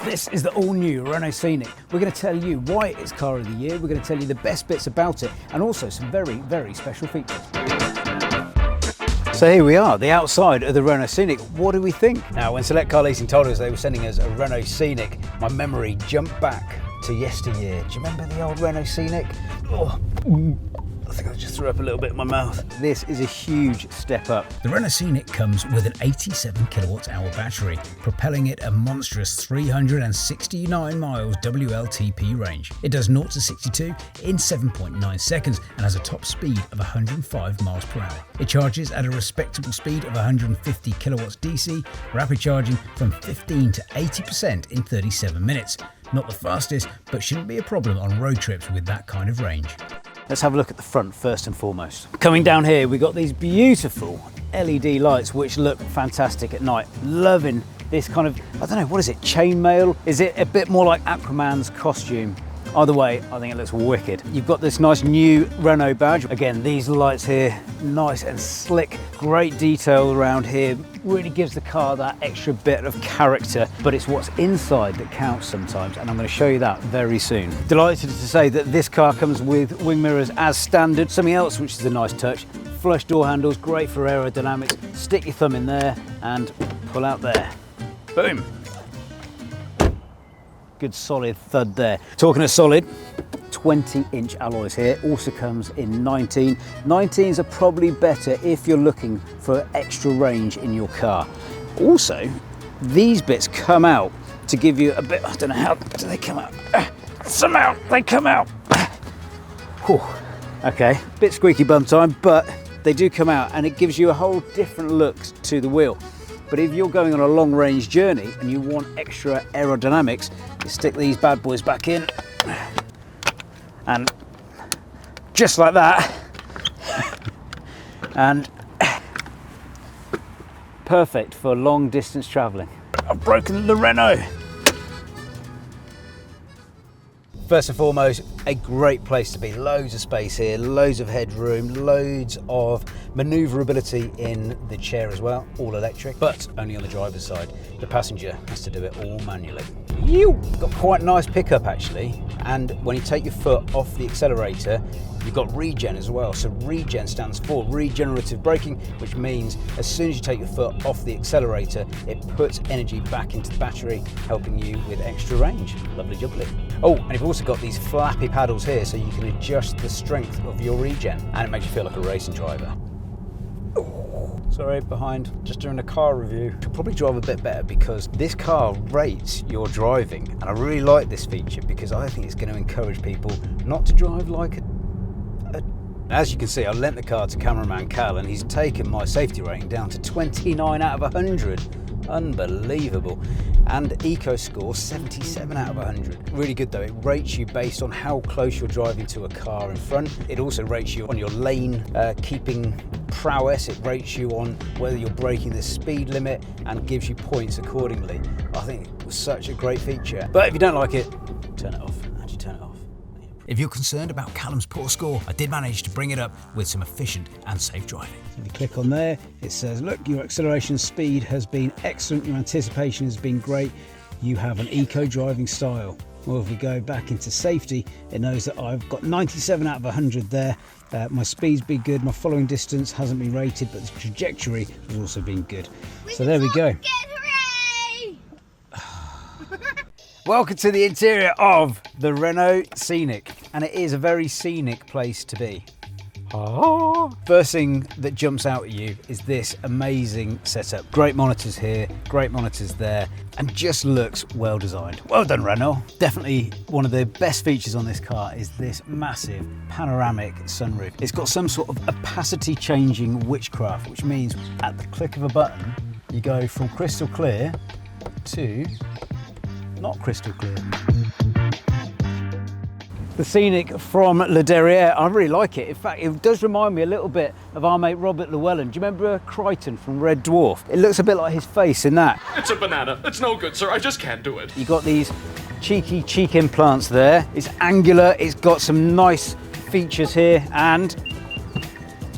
This is the all-new Renault Scenic. We're going to tell you why it's car of the year, we're going to tell you the best bits about it, and also some very, very special features. So here we are, the outside of the Renault Scenic. What do we think? Now, when Select Car Leasing told us they were sending us a Renault Scenic, my memory jumped back to yesteryear. Do you remember the old Renault Scenic? Oh, I think I just threw up a little bit in my mouth. This is a huge step up. The Renault Scenic comes with an 87 kilowatt-hour battery, propelling it a monstrous 369 miles WLTP range. It does 0 to 62 in 7.9 seconds and has a top speed of 105 miles per hour. It charges at a respectable speed of 150 kilowatts DC, rapid charging from 15 to 80% in 37 minutes. Not the fastest, but shouldn't be a problem on road trips with that kind of range. Let's have a look at the front first and foremost. Coming down here, we've got these beautiful LED lights which look fantastic at night. Loving this kind of, I don't know, what is it, chainmail? Is it a bit more like Aquaman's costume? Either way, I think it looks wicked. You've got this nice new Renault badge. Again, these lights here, nice and slick, great detail around here. Really gives the car that extra bit of character, but it's what's inside that counts sometimes, and I'm going to show you that very soon. Delighted to say that this car comes with wing mirrors as standard. Something else which is a nice touch, flush door handles, great for aerodynamics. Stick your thumb in there and pull out there. Boom. Good solid thud there. Talking of solid, 20-inch alloys here. Also comes in 19. 19s are probably better if you're looking for extra range in your car. Also, these bits come out to give you a bit, I don't know how do they come out? Somehow they come out. Whew. Okay, bit squeaky bum time, but they do come out and it gives you a whole different look to the wheel. But if you're going on a long range journey and you want extra aerodynamics, you stick these bad boys back in and just like that, and perfect for long distance traveling. I've broken the Renault. First and foremost, a great place to be. Loads of space here, loads of headroom, loads of manoeuvrability in the chair as well, all electric, but only on the driver's side. The passenger has to do it all manually. You've got quite a nice pickup actually, and when you take your foot off the accelerator, you've got regen as well. So regen stands for regenerative braking, which means as soon as you take your foot off the accelerator, it puts energy back into the battery, helping you with extra range. Lovely jubbly. Oh, and you've also got these flappy paddles here so you can adjust the strength of your regen, and it makes you feel like a racing driver. Sorry, behind, just doing a car review. Could probably drive a bit better because this car rates your driving, and I really like this feature because I think it's going to encourage people not to drive like a As you can see, I lent the car to cameraman Cal and he's taken my safety rating down to 29 out of 100. Unbelievable. And eco score 77 out of 100. Really good though. It rates you based on how close you're driving to a car in front. It also rates you on your lane keeping prowess. It rates you on whether you're breaking the speed limit and gives you points accordingly. I think it was such a great feature. But if you don't like it, turn it off. Actually, turn it off. If you're concerned about Callum's poor score, I did manage to bring it up with some efficient and safe driving. If you click on there, it says, look, your acceleration speed has been excellent, your anticipation has been great, you have an eco driving style. Well, if we go back into safety, it knows that I've got 97 out of 100 there. My speed's been good, my following distance hasn't been rated, but the trajectory has also been good. So there we go. Welcome to the interior of the Renault Scenic, and it is a very scenic place to be. First thing that jumps out at you is this amazing setup. Great monitors here, great monitors there, and just looks well designed. Well done, Renault. Definitely one of the best features on this car is this massive panoramic sunroof. It's got some sort of opacity changing witchcraft, which means at the click of a button, you go from crystal clear to not crystal clear. The Scenic from Le Derrière, I really like it. In fact, it does remind me a little bit of our mate Robert Llewellyn. Do you remember Crichton from Red Dwarf? It looks a bit like his face in that. It's a banana. It's no good, sir. I just can't do it. You've got these cheeky cheek implants there. It's angular. It's got some nice features here, and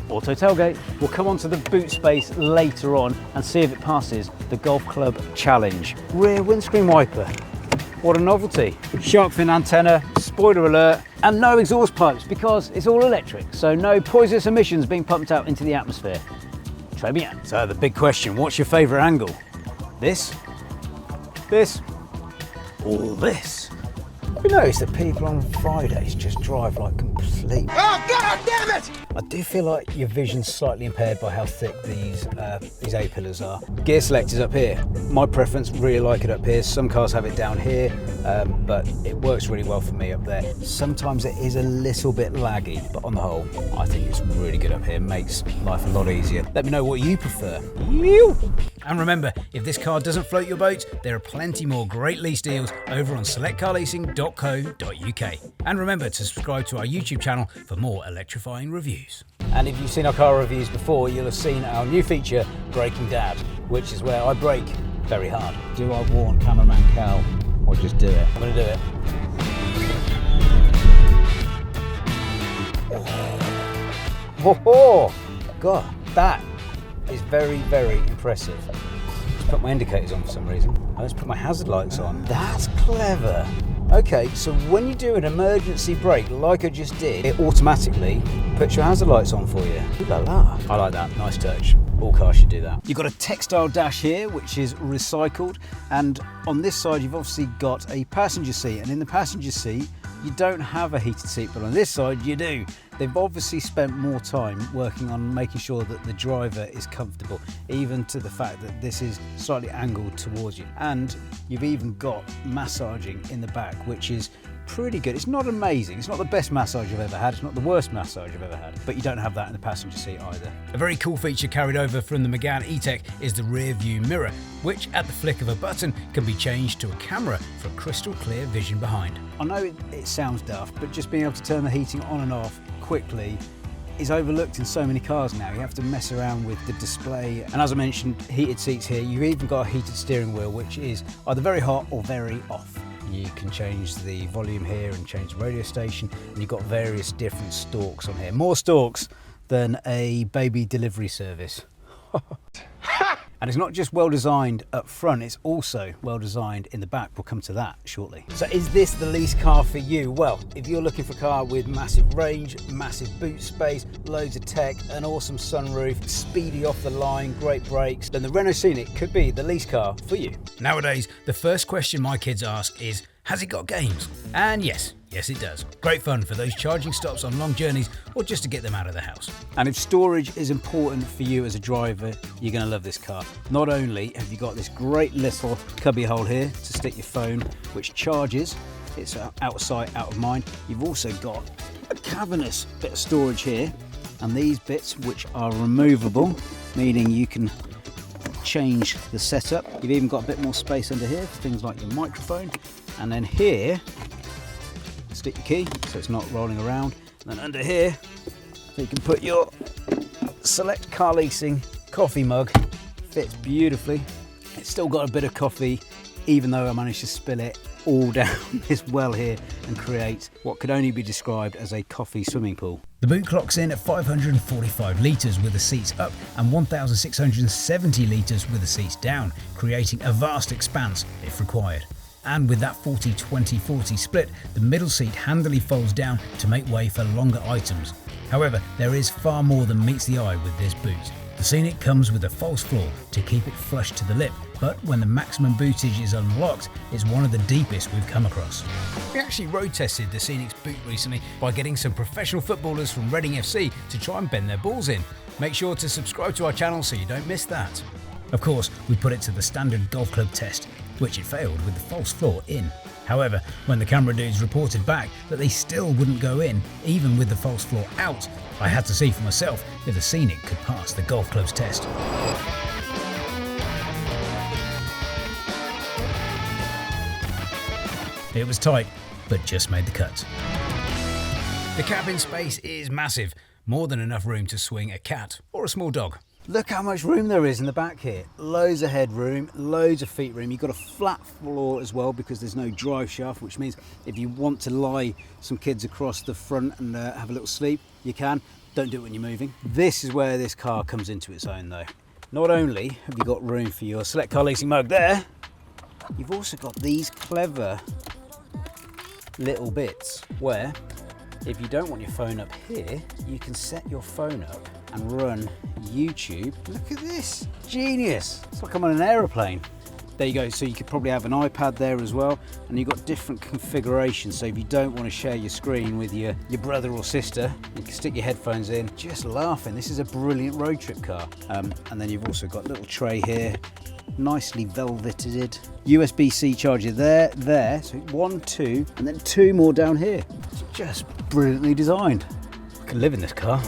auto tailgate. We'll come onto the boot space later on and see if it passes the Golf Club Challenge. Rear windscreen wiper. What a novelty. Shark fin antenna, spoiler alert, and no exhaust pipes because it's all electric, so no poisonous emissions being pumped out into the atmosphere. Très bien. So the big question, what's your favourite angle? This? This? Or this? Have you noticed that people on Fridays just drive like complete... Oh, God damn it! I do feel like your vision's slightly impaired by how thick these A-pillars are. Gear select is up here. My preference, really like it up here. Some cars have it down here, but it works really well for me up there. Sometimes it is a little bit laggy, but on the whole, I think it's really good up here. Makes life a lot easier. Let me know what you prefer. And remember, if this car doesn't float your boat, there are plenty more great lease deals over on selectcarleasing.co.uk. And remember to subscribe to our YouTube channel for more electrifying reviews. And if you've seen our car reviews before, you'll have seen our new feature, Braking Dad, which is where I brake very hard. Do I warn cameraman Cal or just do it? I'm going to do it. Oh, God, that is very, very impressive. Let's put my indicators on for some reason. Let's put my hazard lights on. That's clever. Okay, so when you do an emergency brake like I just did, it automatically puts your hazard lights on for you. Ooh la la. I like that, nice touch. All cars should do that. You've got a textile dash here, which is recycled. And on this side, you've obviously got a passenger seat. And in the passenger seat, you don't have a heated seat, but on this side, you do. They've obviously spent more time working on making sure that the driver is comfortable, even to the fact that this is slightly angled towards you. And you've even got massaging in the back, which is pretty good. It's not amazing. It's not the best massage I've ever had. It's not the worst massage I've ever had, but you don't have that in the passenger seat either. A very cool feature carried over from the Megane E-Tech is the rear view mirror, which at the flick of a button can be changed to a camera for crystal clear vision behind. I know it sounds daft, but just being able to turn the heating on and off quickly is overlooked in so many cars now. You have to mess around with the display. And as I mentioned, heated seats here. You've even got a heated steering wheel, which is either very hot or very off. You can change the volume here and change the radio station, and you've got various different stalks on here. More stalks than a baby delivery service. And it's not just well designed up front, it's also well designed in the back. We'll come to that shortly. So is this the lease car for you? Well, if you're looking for a car with massive range, massive boot space, loads of tech, an awesome sunroof, speedy off the line, great brakes, then the Renault Scenic could be the lease car for you. Nowadays, the first question my kids ask is, has it got games? And yes it does. Great fun for those charging stops on long journeys or just to get them out of the house. And if storage is important for you as a driver, you're going to love this car. Not only have you got this great little cubby hole here to stick your phone, which charges, it's out of sight, out of mind. You've also got a cavernous bit of storage here, and these bits which are removable, meaning you can change the setup. You've even got a bit more space under here for things like your microphone, and then here stick your key so it's not rolling around, and then under here you can put your Select Car Leasing coffee mug. Fits beautifully. It's still got a bit of coffee, even though I managed to spill it all down this well here and create what could only be described as a coffee swimming pool. The boot clocks in at 545 litres with the seats up and 1,670 litres with the seats down, creating a vast expanse if required. And with that 40-20-40 split, the middle seat handily folds down to make way for longer items. However, there is far more than meets the eye with this boot. The Scenic comes with a false floor to keep it flush to the lip, but when the maximum bootage is unlocked, it's one of the deepest we've come across. We actually road tested the Scenic's boot recently by getting some professional footballers from Reading FC to try and bend their balls in. Make sure to subscribe to our channel so you don't miss that. Of course, we put it to the standard golf club test, which it failed with the false floor in. However, when the camera dudes reported back that they still wouldn't go in, even with the false floor out, I had to see for myself if the Scenic could pass the golf club's test. It was tight, but just made the cut. The cabin space is massive, more than enough room to swing a cat or a small dog. Look how much room there is in the back here. Loads of headroom, loads of feet room. You've got a flat floor as well because there's no drive shaft, which means if you want to lie some kids across the front and have a little sleep, you can. Don't do it when you're moving. This is where this car comes into its own though. Not only have you got room for your Select Car Leasing mug there, You've also got these clever little bits where if you don't want your phone up here, you can set your phone up and run YouTube. Look at this, genius. It's like I'm on an aeroplane. There you go, so you could probably have an iPad there as well, and you've got different configurations, so if you don't want to share your screen with your brother or sister, you can stick your headphones in, just laughing. This is a brilliant road trip car. And then you've also got a little tray here, nicely velveted. USB-C charger there, so 1, 2, and then 2 more down here. It's just brilliantly designed. I can live in this car.